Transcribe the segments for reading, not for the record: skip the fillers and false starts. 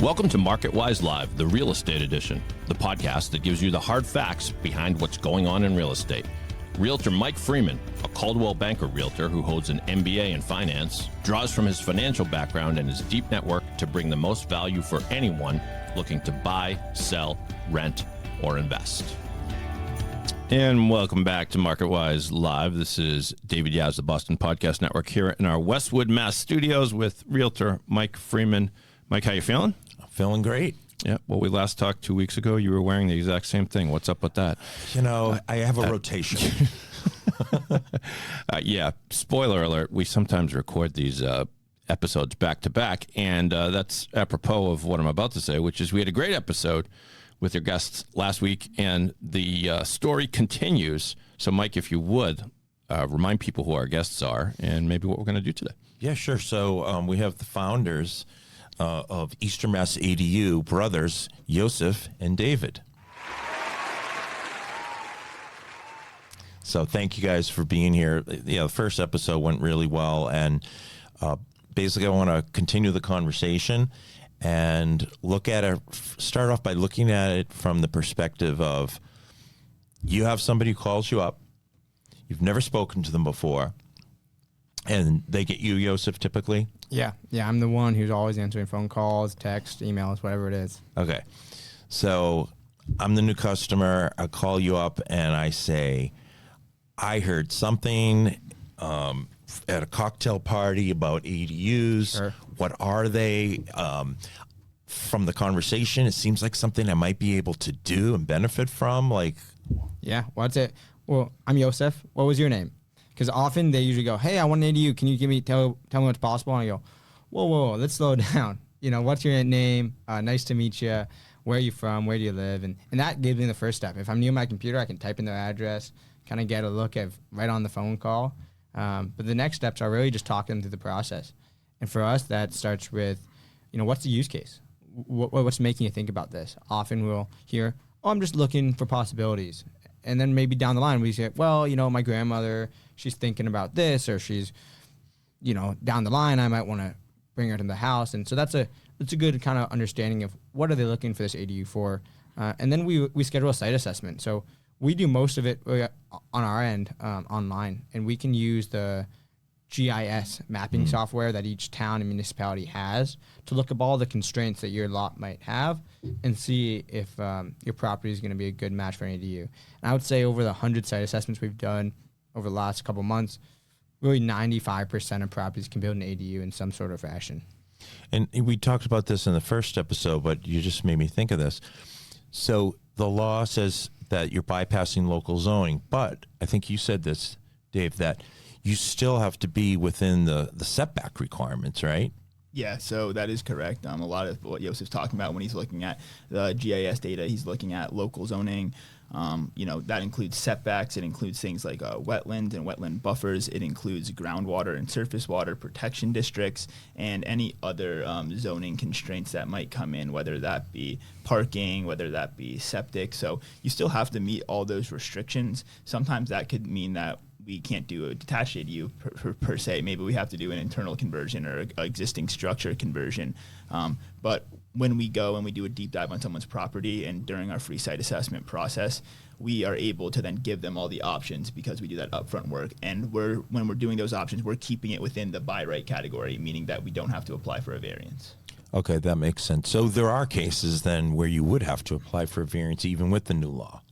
Welcome to MarketWise Live, the real estate edition, the podcast that gives you the hard facts behind what's going on in real estate. Realtor Mike Freeman, a Coldwell Banker realtor who holds an MBA in finance, draws from his financial background and his deep network to bring the most value for anyone looking to buy, sell, rent, or invest. And welcome back to MarketWise Live. This is David Yaz, the Boston Podcast Network, here in our Westwood, Mass studios with Realtor Mike Freeman. Mike, how you feeling? I'm feeling great. Yeah. Well, we last talked 2 weeks ago. You were wearing the exact same thing. What's up with that? You know, I have a rotation. Yeah. Spoiler alert. We sometimes record these episodes back to back. And that's apropos of what I'm about to say, which is we had a great episode with your guests last week. And the story continues. So, Mike, if you would, remind people who our guests are and maybe what we're going to do today. Yeah, sure. So we have the founders of Eastern Mass ADU, brothers Yosef and David. So thank you guys for being here. Yeah, the first episode went really well, and basically I want to continue the conversation and look at it, start off by looking at it from the perspective of you have somebody who calls you up, you've never spoken to them before, and they get you, Yosef, typically? Yeah, I'm the one who's always answering phone calls, texts, emails, whatever it is. Okay. So I'm the new customer. I call you up and I say, I heard something at a cocktail party about ADUs. Sure. What are they? From the conversation, it seems like something I might be able to do and benefit from. Yeah, what's it? Well, I'm Yosef. What was your name? Because often they usually go, hey, I want an ADU. Can you tell me what's possible? And I go, whoa, let's slow down. You know, what's your name? Nice to meet you. Where are you from? Where do you live? And that gives me the first step. If I'm new on my computer, I can type in their address, kind of get a look at right on the phone call. But the next steps are really just talking them through the process. And for us, that starts with, you know, what's the use case? What's making you think about this? Often we'll hear, oh, I'm just looking for possibilities. And then maybe down the line we say, well, you know, my grandmother, she's thinking about this, or she's, you know, down the line I might want to bring her to the house. And so that's a good kind of understanding of what are they looking for this ADU for. And then we schedule a site assessment. So we do most of it on our end online, and we can use the GIS mapping software that each town and municipality has to look at all the constraints that your lot might have and see if your property is going to be a good match for an ADU. And I would say over the 100 site assessments we've done over the last couple of months, really 95% of properties can build an ADU in some sort of fashion. And we talked about this in the first episode, but you just made me think of this. So the law says that you're bypassing local zoning, but I think you said this, Dave, that you still have to be within the setback requirements, right? Yeah, so that is correct. A lot of what Yosef's talking about when he's looking at the GIS data, he's looking at local zoning. You know, that includes setbacks. It includes things like wetlands and wetland buffers. It includes groundwater and surface water protection districts and any other zoning constraints that might come in, whether that be parking, whether that be septic. So you still have to meet all those restrictions. Sometimes that could mean that we can't do a detached ADU per se. Maybe we have to do an internal conversion or an existing structure conversion. But when we go and we do a deep dive on someone's property and during our free site assessment process, we are able to then give them all the options because we do that upfront work. And when we're doing those options, we're keeping it within the by right category, meaning that we don't have to apply for a variance. Okay, that makes sense. So there are cases then where you would have to apply for a variance even with the new law.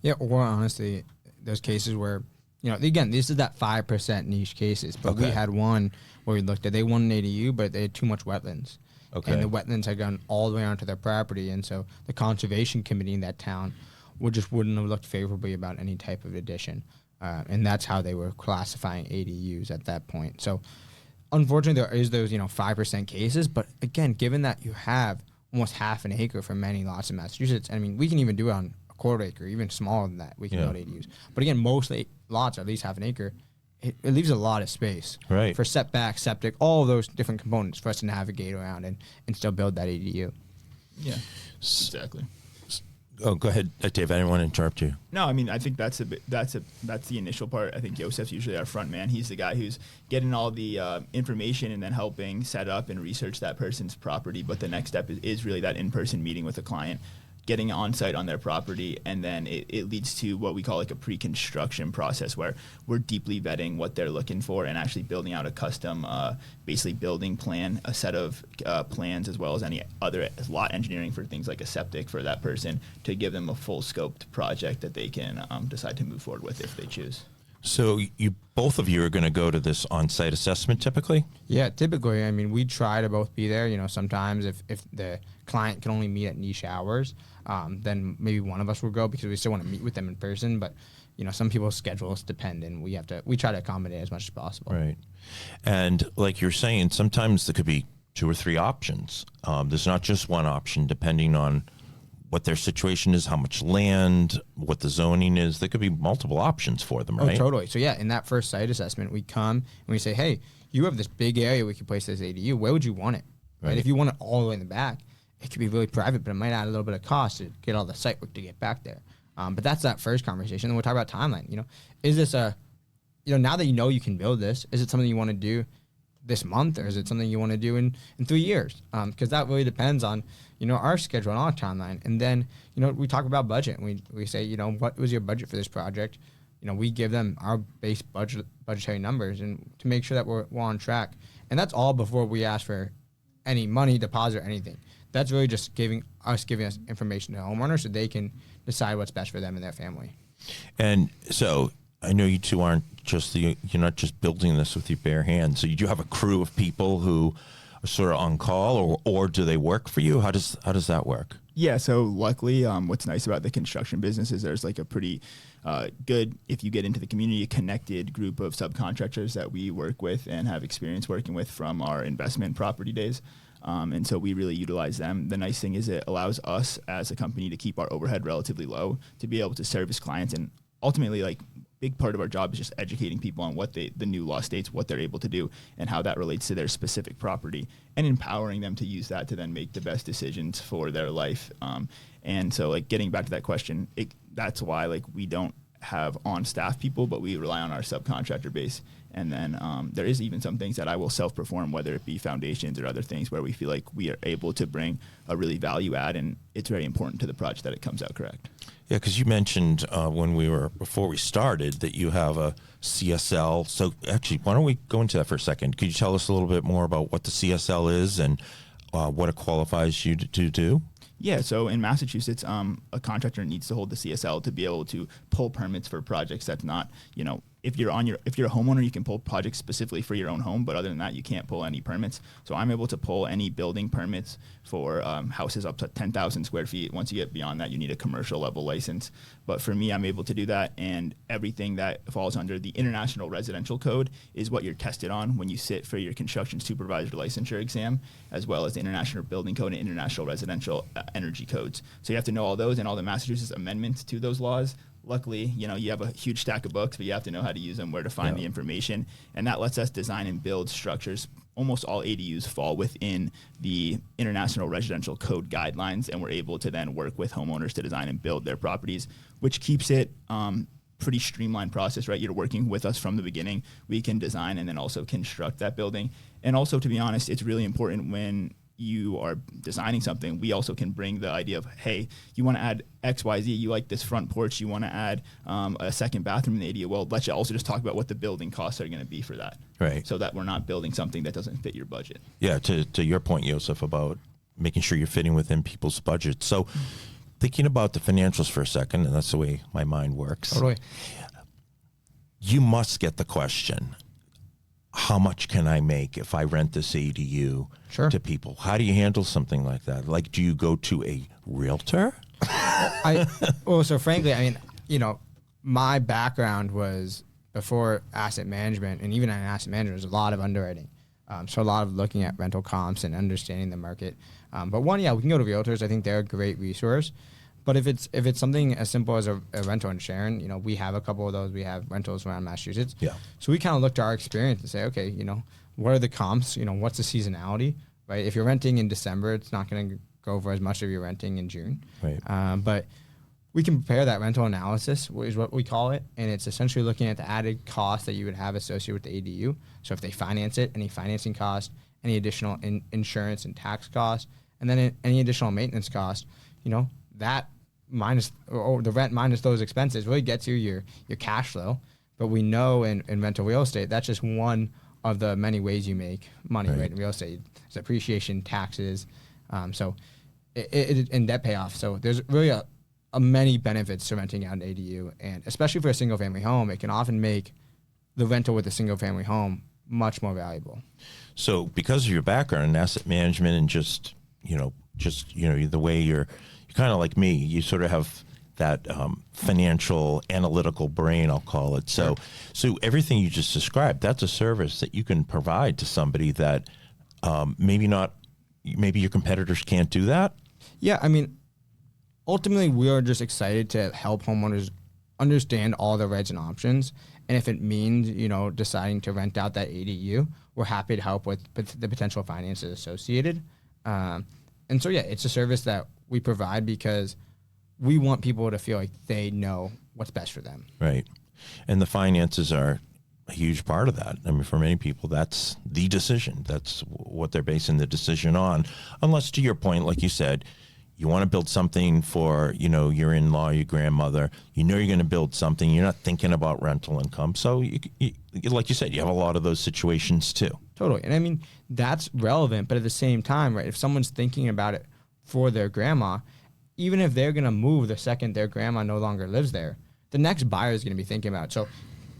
Yeah, or honestly, there's cases where, you know, again, this is that 5% niche cases, but we had one where we looked at, they wanted an ADU, but they had too much wetlands. Okay. And the wetlands had gone all the way onto their property, and so the conservation committee in that town wouldn't have looked favorably about any type of addition. And that's how they were classifying ADUs at that point. So unfortunately, there is those, 5% cases, but again, given that you have almost half an acre for many lots in Massachusetts, I mean, we can even do it on a quarter acre, even smaller than that, we can build ADUs. But again, most lots are at least half an acre. It leaves a lot of space for setback, septic, all of those different components for us to navigate around and still build that ADU. Yeah, exactly. Oh, go ahead, Dave. I didn't want to interrupt you. No, I mean, I think that's the initial part. I think Yosef's usually our front man. He's the guy who's getting all the information and then helping set up and research that person's property. But the next step is really that in-person meeting with a client, getting on site on their property, and then it leads to what we call like a pre-construction process where we're deeply vetting what they're looking for and actually building out a custom, basically building plan, a set of plans, as well as any other lot engineering for things like a septic for that person to give them a full scoped project that they can decide to move forward with if they choose. So both of you are going to go to this on-site assessment typically? Yeah, typically. I mean, we try to both be there. You know, sometimes if the client can only meet at niche hours, then maybe one of us will go because we still want to meet with them in person. But, you know, some people's schedules depend, and we try to accommodate as much as possible. Right. And like you're saying, sometimes there could be 2 or 3 options. There's not just one option depending on what their situation is, how much land, what the zoning is. There could be multiple options for them, right? Oh, totally. So yeah, in that first site assessment, we come and we say, hey, you have this big area we could place this ADU. Where would you want it? Right? If you want it all the way in the back, it could be really private, but it might add a little bit of cost to get all the site work to get back there. But that's that first conversation. Then we'll talk about timeline. You know, is this now that you know you can build this, is it something you want to do this month, or is it something you want to do in 3 years? Because that really depends on, you know, our schedule and our timeline. And then, you know, we talk about budget. And we say, you know, what was your budget for this project? You know, we give them our base budgetary numbers and to make sure that we're on track. And that's all before we ask for any money, deposit, or anything. That's really just giving us information to homeowners so they can decide what's best for them and their family. And so I know you two aren't you're not just building this with your bare hands. So you do have a crew of people who are sort of on call, or do they work for you? How does that work? Yeah, so luckily, what's nice about the construction business is there's like a pretty good, if you get into the community, connected group of subcontractors that we work with and have experience working with from our investment property days. And so we really utilize them. The nice thing is it allows us as a company to keep our overhead relatively low, to be able to service clients, and ultimately, like, big part of our job is just educating people on what the new law states, what they're able to do, and how that relates to their specific property, and empowering them to use that to then make the best decisions for their life. And so, like, getting back to that question, that's why, like, we don't have on-staff people, but we rely on our subcontractor base. And then there is even some things that I will self-perform, whether it be foundations or other things where we feel like we are able to bring a really value add, and it's very important to the project that it comes out correct. Yeah, because you mentioned before we started that you have a CSL. So actually, why don't we go into that for a second? Could you tell us a little bit more about what the CSL is and what it qualifies you to do? Yeah, so in Massachusetts, a contractor needs to hold the CSL to be able to pull permits for projects. That's not, you know, if you're a homeowner, you can pull projects specifically for your own home, but other than that, you can't pull any permits. So I'm able to pull any building permits for houses up to 10,000 square feet. Once you get beyond that, you need a commercial level license. But for me, I'm able to do that, and everything that falls under the International Residential Code is what you're tested on when you sit for your construction supervisor licensure exam, as well as the International Building Code and International Residential Energy Codes. So you have to know all those and all the Massachusetts amendments to those laws. Luckily, you know, you have a huge stack of books, but you have to know how to use them, where to find the information. And that lets us design and build structures. Almost all ADUs fall within the International Residential Code guidelines, and we're able to then work with homeowners to design and build their properties, which keeps it pretty streamlined process, right? You're working with us from the beginning. We can design and then also construct that building. And also, to be honest, it's really important when you are designing something, we also can bring the idea of, hey, you want to add XYZ, you like this front porch, you want to add a second bathroom in the ADU. Well, let's also just talk about what the building costs are going to be for that. Right. So that we're not building something that doesn't fit your budget. Yeah, to your point, Yosef, about making sure you're fitting within people's budgets. So thinking about the financials for a second, and that's the way my mind works. Totally. You must get the question, how much can I make if I rent this ADU to people? How do you handle something like that? Like, do you go to a realtor? So frankly, I mean, you know, my background was before asset management, and even in asset management, there's a lot of underwriting. So a lot of looking at rental comps and understanding the market. But we can go to realtors. I think they're a great resource. But if it's something as simple as a rental in Sharon, you know, we have a couple of those. We have rentals around Massachusetts. Yeah. So we kind of look to our experience and say, okay, you know, what are the comps? You know, what's the seasonality, right? If you're renting in December, it's not going to go for as much as you're renting in June. Right. But we can prepare that rental analysis, which is what we call it, and it's essentially looking at the added cost that you would have associated with the ADU. So if they finance it, any financing cost, any additional insurance and tax costs, and then any additional maintenance cost, that minus or the rent minus those expenses really gets you your cash flow. But we know in rental real estate, that's just one of the many ways you make money, right? In real estate, there's appreciation, taxes, and debt payoff. So there's really a many benefits to renting out an ADU, and especially for a single family home, it can often make the rental with a single family home much more valuable. So because of your background in asset management and just the way you're kind of like me, you sort of have that financial analytical brain, I'll call it. So everything you just described, that's a service that you can provide to somebody that maybe your competitors can't do that. Yeah, I mean, ultimately, we are just excited to help homeowners understand all the rights and options. And if it means, deciding to rent out that ADU, we're happy to help with the potential finances associated. And so, yeah, it's a service that we provide because we want people to feel like they know what's best for them. Right. And the finances are a huge part of that. I mean, for many people, that's the decision. That's what they're basing the decision on. Unless, to your point, like you said, you want to build something for, your in-law, your grandmother. You're going to build something. You're not thinking about rental income. So, you, like you said, you have a lot of those situations too. Totally. And I mean, that's relevant. But at the same time, right, if someone's thinking about it for their grandma, even if they're going to move the second their grandma no longer lives there, the next buyer is going to be thinking about it. So,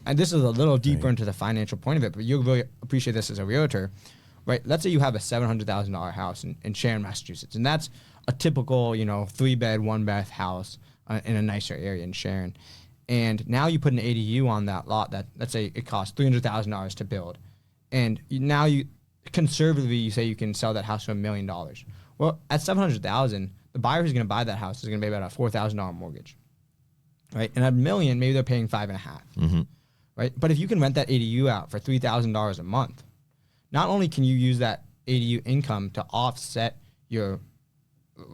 and this is a little deeper into the financial point of it, but you'll really appreciate this as a realtor, right? Let's say you have a $700,000 house in Sharon, Massachusetts, and that's a typical, 3-bed, 1-bath house in a nicer area in Sharon. And now you put an ADU on that lot that, let's say it costs $300,000 to build. And now conservatively, you say you can sell that house for $1 million. Well, at $700,000, the buyer who's going to buy that house is going to pay about a $4,000 mortgage, right? And at $1 million, maybe they're paying $5.5. Mm-hmm. Right? But if you can rent that ADU out for $3,000 a month, not only can you use that ADU income to offset your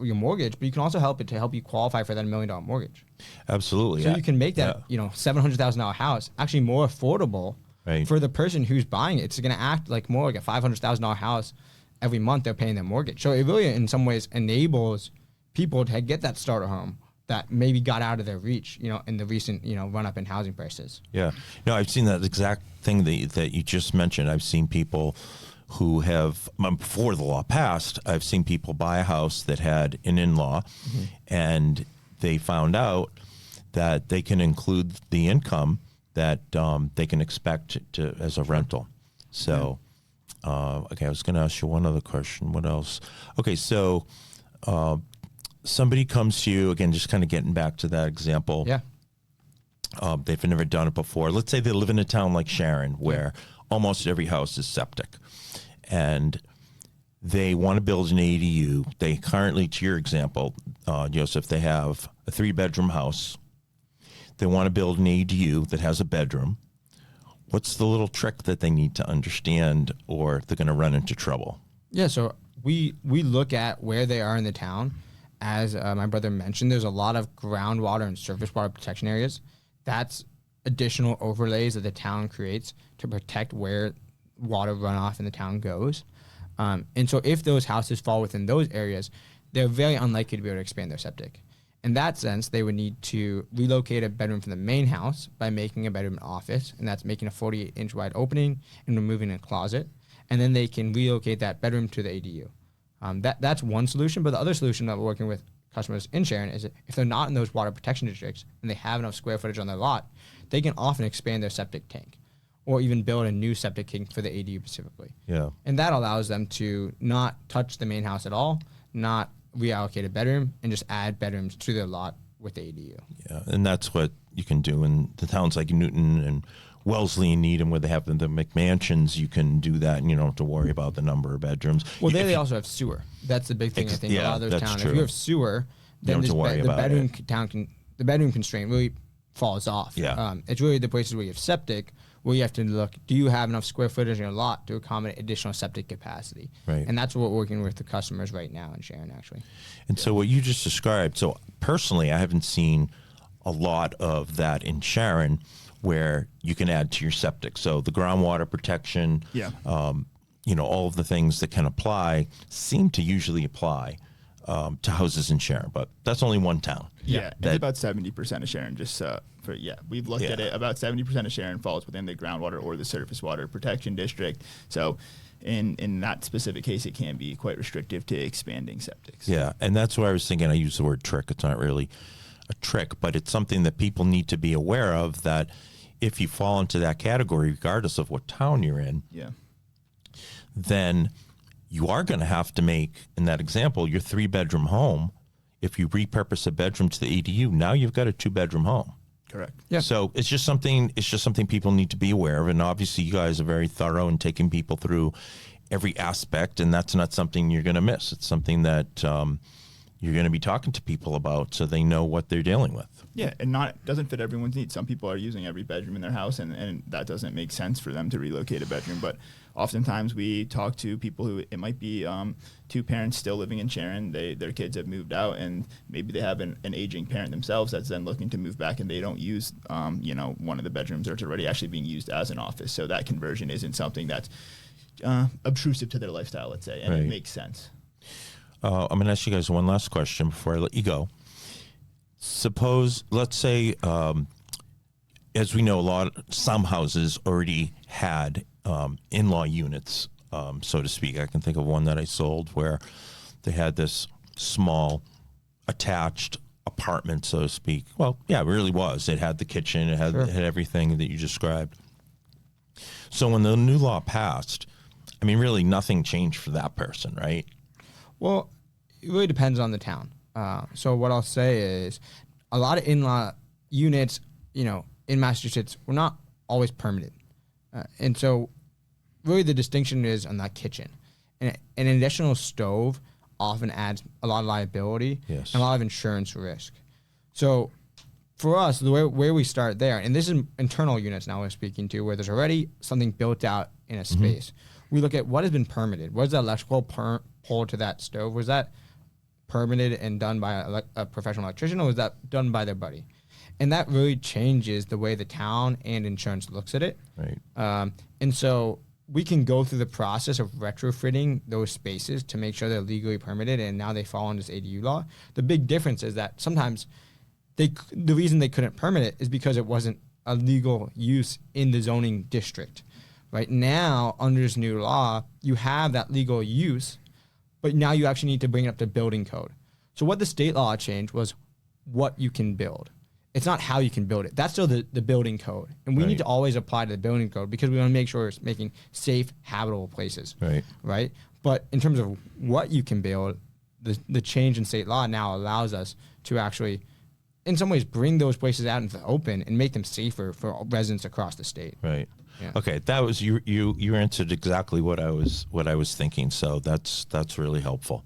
mortgage, but you can also help you qualify for that $1 million mortgage. Absolutely. So you can make that $700,000 house actually more affordable for the person who's buying it. It's going to act like more like a $500,000 house every month they're paying their mortgage. So it really, in some ways, enables people to get that starter home that maybe got out of their reach, in the recent, run up in housing prices. Yeah. No, I've seen that exact thing that you just mentioned. I've seen people who have, before the law passed, I've seen people buy a house that had an in-law, and they found out that they can include the income that they can expect as a rental. So, okay, I was going to ask you one other question. What else? Okay, so somebody comes to you, again, just kind of getting back to that example. Yeah. They've never done it before. Let's say they live in a town like Sharon, where almost every house is septic, and they want to build an ADU. They currently, to your example, Joseph, they have a 3-bedroom house. They want to build an ADU that has a bedroom. What's the little trick that they need to understand, or they're going to run into trouble? Yeah, so we look at where they are in the town. As my brother mentioned, there's a lot of groundwater and surface water protection areas. That's additional overlays that the town creates to protect where water runoff in the town goes. And so if those houses fall within those areas, they're very unlikely to be able to expand their septic. In that sense, they would need to relocate a bedroom from the main house by making a bedroom an office, and that's making a 48-inch wide opening and removing a closet. And then they can relocate that bedroom to the ADU. That's one solution, but the other solution that we're working with customers in Sharon is that if they're not in those water protection districts and they have enough square footage on their lot, they can often expand their septic tank or even build a new septic tank for the ADU specifically. Yeah. And that allows them to not touch the main house at all, not reallocate a bedroom, and just add bedrooms to their lot with the ADU. Yeah, and that's what you can do in the towns like Newton and Wellesley and Needham, where they have the McMansions. You can do that, and you don't have to worry about the number of bedrooms. Well, there they also have sewer. That's the big thing, I think. A lot of those towns, true. if you have sewer, then the bedroom constraint really falls off. Yeah. It's really the places where you have septic, where you have to look, do you have enough square footage in your lot to accommodate additional septic capacity? Right. And that's what we're working with the customers right now in Sharon, actually. And so what you just described, so personally, I haven't seen a lot of that in Sharon where you can add to your septic. So the groundwater protection, all of the things that can apply seem to usually apply to houses in Sharon, but that's only one town. It's about 70% of Sharon. We've looked at it. About 70% of Sharon falls within the groundwater or the surface water protection district. So, in that specific case, it can be quite restrictive to expanding septics. Yeah, and that's why I was thinking. I use the word trick. It's not really a trick, but it's something that people need to be aware of. That if you fall into that category, regardless of what town you're in, then you are going to have to make, in that example, your 3-bedroom home. If you repurpose a bedroom to the ADU, now you've got a 2-bedroom home. Correct. Yeah. So it's just something people need to be aware of. And obviously you guys are very thorough in taking people through every aspect, and that's not something you're going to miss. It's something that you're going to be talking to people about so they know what they're dealing with. Yeah, and doesn't fit everyone's needs. Some people are using every bedroom in their house, and that doesn't make sense for them to relocate a bedroom. But oftentimes we talk to people who it might be 2 parents still living in Sharon. Their kids have moved out, and maybe they have an aging parent themselves that's then looking to move back, and they don't use one of the bedrooms, or it's already actually being used as an office. So that conversion isn't something that's obtrusive to their lifestyle, let's say, and it makes sense. I'm going to ask you guys one last question before I let you go. Suppose, let's say, as we know, some houses already had in-law units, so to speak. I can think of one that I sold where they had this small attached apartment, so to speak. Well, yeah, it really was. It had the kitchen, it had everything that you described. So when the new law passed, I mean, really nothing changed for that person, right? Well, it really depends on the town. So what I'll say is a lot of in-law units, in Massachusetts, were not always permitted. And so really the distinction is on that kitchen. And an additional stove often adds a lot of liability and a lot of insurance risk. So for us, the way we start there, and this is internal units now we're speaking to, where there's already something built out in a space. We look at what has been permitted. Was the electrical pulled to that stove? Was that permitted and done by a professional electrician, or was that done by their buddy? And that really changes the way the town and insurance looks at it. Right. And so we can go through the process of retrofitting those spaces to make sure they're legally permitted, and now they fall under this ADU law. The big difference is that sometimes the reason they couldn't permit it is because it wasn't a legal use in the zoning district. Right now, under this new law, you have that legal use, but now you actually need to bring it up to building code. So what the state law changed was what you can build. It's not how you can build it. That's still the building code. And we need to always apply to the building code because we want to make sure it's making safe, habitable places. Right? But in terms of what you can build, the change in state law now allows us to actually, in some ways, bring those places out into the open and make them safer for residents across the state. Right. Yeah. Okay, that was you answered exactly what I was thinking. So that's really helpful.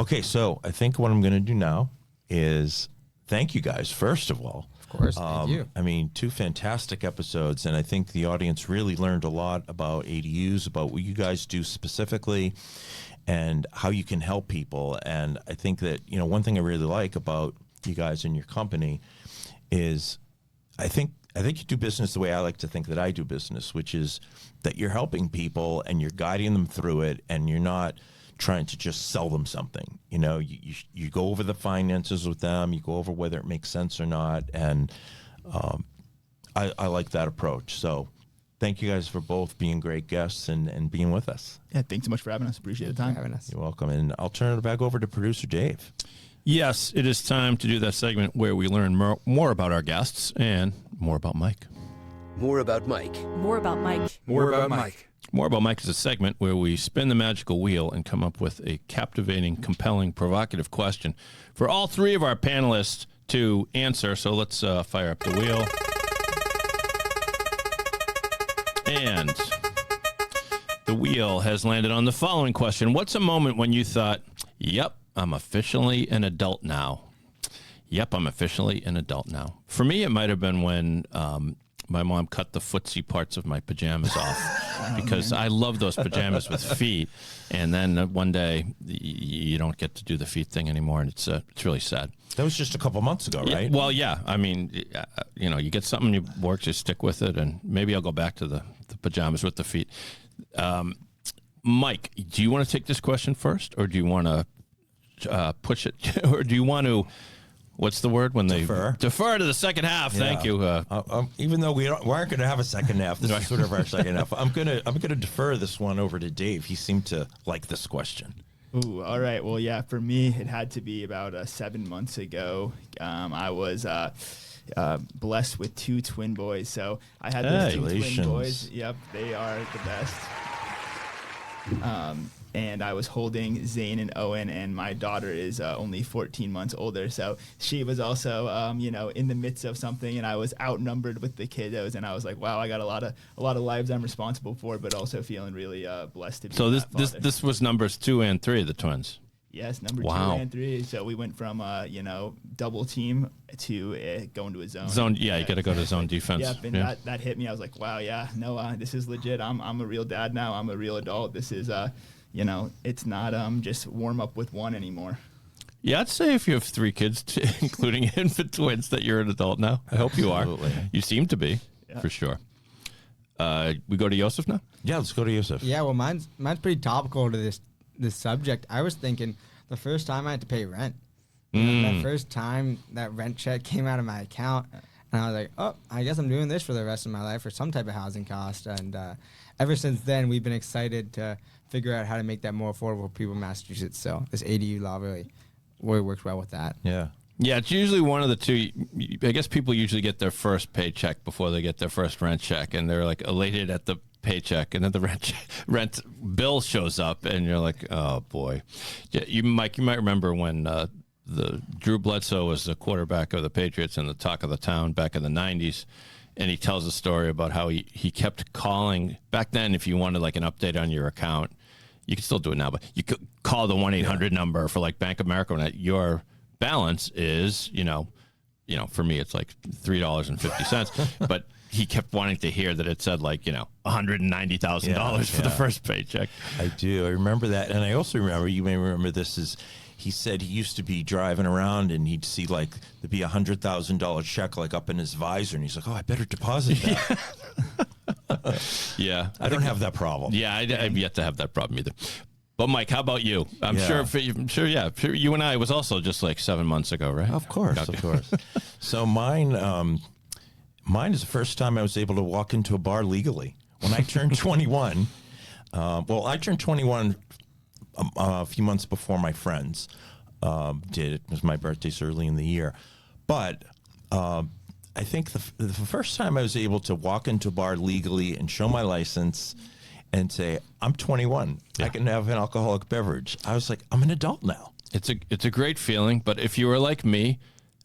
Okay, so I think what I'm going to do now is thank you guys first of all. Of course, thank you. I mean, 2 fantastic episodes, and I think the audience really learned a lot about ADUs, about what you guys do specifically, and how you can help people. And I think that one thing I really like about you guys and your company is I think you do business the way I like to think that I do business, which is that you're helping people and you're guiding them through it, and you're not trying to just sell them something. You go over the finances with them, you go over whether it makes sense or not, and I like that approach. So thank you guys for both being great guests and being with us. Yeah, thanks so much for having us. Appreciate the time. Having us. You're welcome. And I'll turn it back over to producer Dave. Yes, it is time to do that segment where we learn more about our guests and more about Mike. More about Mike. More about Mike. More about Mike. More About Mike is a segment where we spin the magical wheel and come up with a captivating, compelling, provocative question for all 3 of our panelists to answer. So let's fire up the wheel. And the wheel has landed on the following question. What's a moment when you thought, yep, I'm officially an adult now? Yep, I'm officially an adult now. For me, it might have been when my mom cut the footsie parts of my pajamas off because I love those pajamas with feet. And then one day you don't get to do the feet thing anymore, and it's really sad. That was just a couple months ago, right? Well, yeah. I mean, you get something that works, you stick with it, and maybe I'll go back to the pajamas with the feet. Mike, do you want to take this question first, or do you want to push it, or do you want to? What's the word when Defer. they defer to the second half? Yeah. Thank you. Even though we aren't going to have a second half, this is sort of our second half. I'm gonna defer this one over to Dave. He seemed to like this question. Ooh, all right. Well, yeah, for me, it had to be about 7 months ago. I was blessed with 2 twin boys. So I had those 2 twin Congratulations. boys. Yep, they are the best. And I was holding Zane and Owen, and my daughter is only 14 months older. So she was also, in the midst of something, and I was outnumbered with the kiddos. And I was like, wow, I got a lot of lives I'm responsible for, but also feeling really blessed to be. So that father. this was numbers 2 and 3 of the twins. Yes, number Wow. 2 and 3. So we went from double team to going to a zone. Zone, yeah, you got to go to zone defense. Yep, and that hit me. I was like, wow, yeah, no, this is legit. I'm a real dad now. I'm a real adult. This is it's not just warm up with one anymore. Yeah, I'd say if you have 3 kids, including infant twins, that you're an adult now. I hope you are. Absolutely. You seem to be, for sure. We go to Yosef now? Yeah, let's go to Yosef. Yeah, well, mine's pretty topical to this subject. I was thinking the first time I had to pay rent. The first time that rent check came out of my account, and I was like, oh, I guess I'm doing this for the rest of my life, for some type of housing cost. And ever since then, we've been excited to figure out how to make that more affordable for people in Massachusetts. So this ADU law really works well with that. Yeah. Yeah, it's usually one of the two. I guess people usually get their first paycheck before they get their first rent check, and they're like elated at the paycheck, and then the rent bill shows up, and you're like, oh boy. Yeah, Mike, you might remember when the Drew Bledsoe was the quarterback of the Patriots and the talk of the town back in the 90s, and he tells a story about how he kept calling. Back then, if you wanted like an update on your account, you could still do it now, but you could call the 1-800 number for like Bank of America when your balance is, for me, it's like $3.50, but he kept wanting to hear that it said like, $190,000 for the first paycheck. I do. I remember that. And I also remember, you may remember this, is he said he used to be driving around and he'd see like there'd be $100,000 check like up in his visor, and he's like, oh, I better deposit that. Yeah. I don't have that problem. Yeah, I've yet to have that problem either. But Mike, how about you? I'm Yeah. sure you and I was also just like 7 months ago, right? Of course, of course. So mine is the first time I was able to walk into a bar legally. When I turned 21, I turned 21 a few months before my friends did. It was my birthday so early in the year. But I think the first time I was able to walk into a bar legally and show my license and say, I'm 21. Yeah. I can have an alcoholic beverage. I was like, I'm an adult now. It's a great feeling, but if you were like me,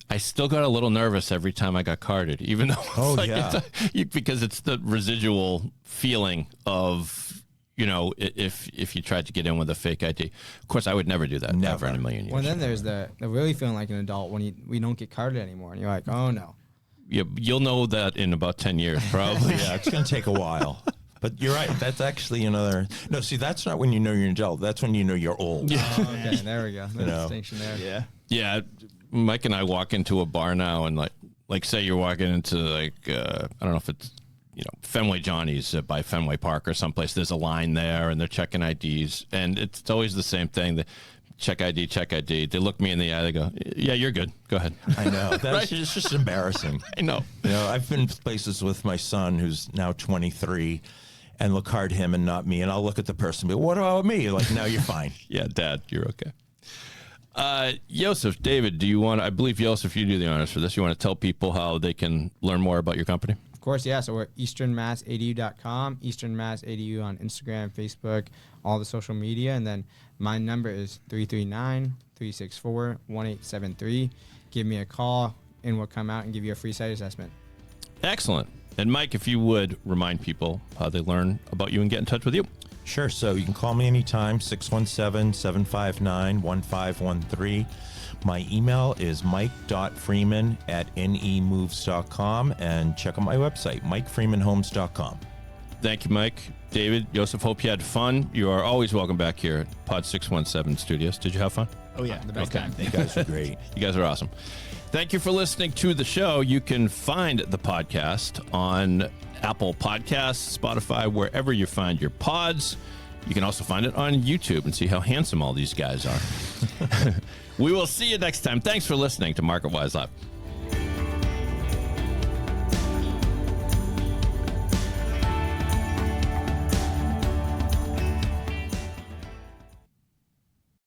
I still got a little nervous every time I got carded, even though because it's the residual feeling of, if you tried to get in with a fake ID. Of course, I would never do that. Never in a million years. Well, then there's the really feeling like an adult when we don't get carded anymore, and you're like, oh no. Yeah, you'll know that in about 10 years, probably. Yeah, it's going to take a while. But you're right. That's actually another. No, see, that's not when you know you're an adult. That's when you know you're old. Yeah. Oh, okay, there we go. The distinction there. Yeah. Yeah, Mike and I walk into a bar now, and like say you're walking into like I don't know if it's Fenway Johnny's by Fenway Park or someplace. There's a line there, and they're checking IDs, and it's always the same thing. The check ID. They look me in the eye. They go, "Yeah, you're good. Go ahead." I know. That's Right? just embarrassing. I know. I've been places with my son who's now 23, and they'll card him and not me, and I'll look at the person and be, what about me? Like, no, you're fine. Yeah, Dad, you're okay. Yosef, David, do you want? I believe Yosef, you do the honors for this. You want to tell people how they can learn more about your company? Of course, yeah. So we're easternmassadu.com, easternmassadu on Instagram, Facebook, all the social media. And then my number is 339-364-1873. Give me a call, and we'll come out and give you a free site assessment. Excellent. And Mike, if you would remind people how they learn about you and get in touch with you. Sure. So you can call me anytime, 617-759-1513. My email is mike.freeman@nemoves.com, and check out my website, mikefreemanhomes.com. Thank you, Mike. David, Yosef, hope you had fun. You are always welcome back here at Pod 617 Studios. Did you have fun? Oh yeah, the best time. You guys are great. You guys are awesome. Thank you for listening to the show. You can find the podcast on Apple Podcasts, Spotify, wherever you find your pods. You can also find it on YouTube and see how handsome all these guys are. We will see you next time. Thanks for listening to MarketWise Live.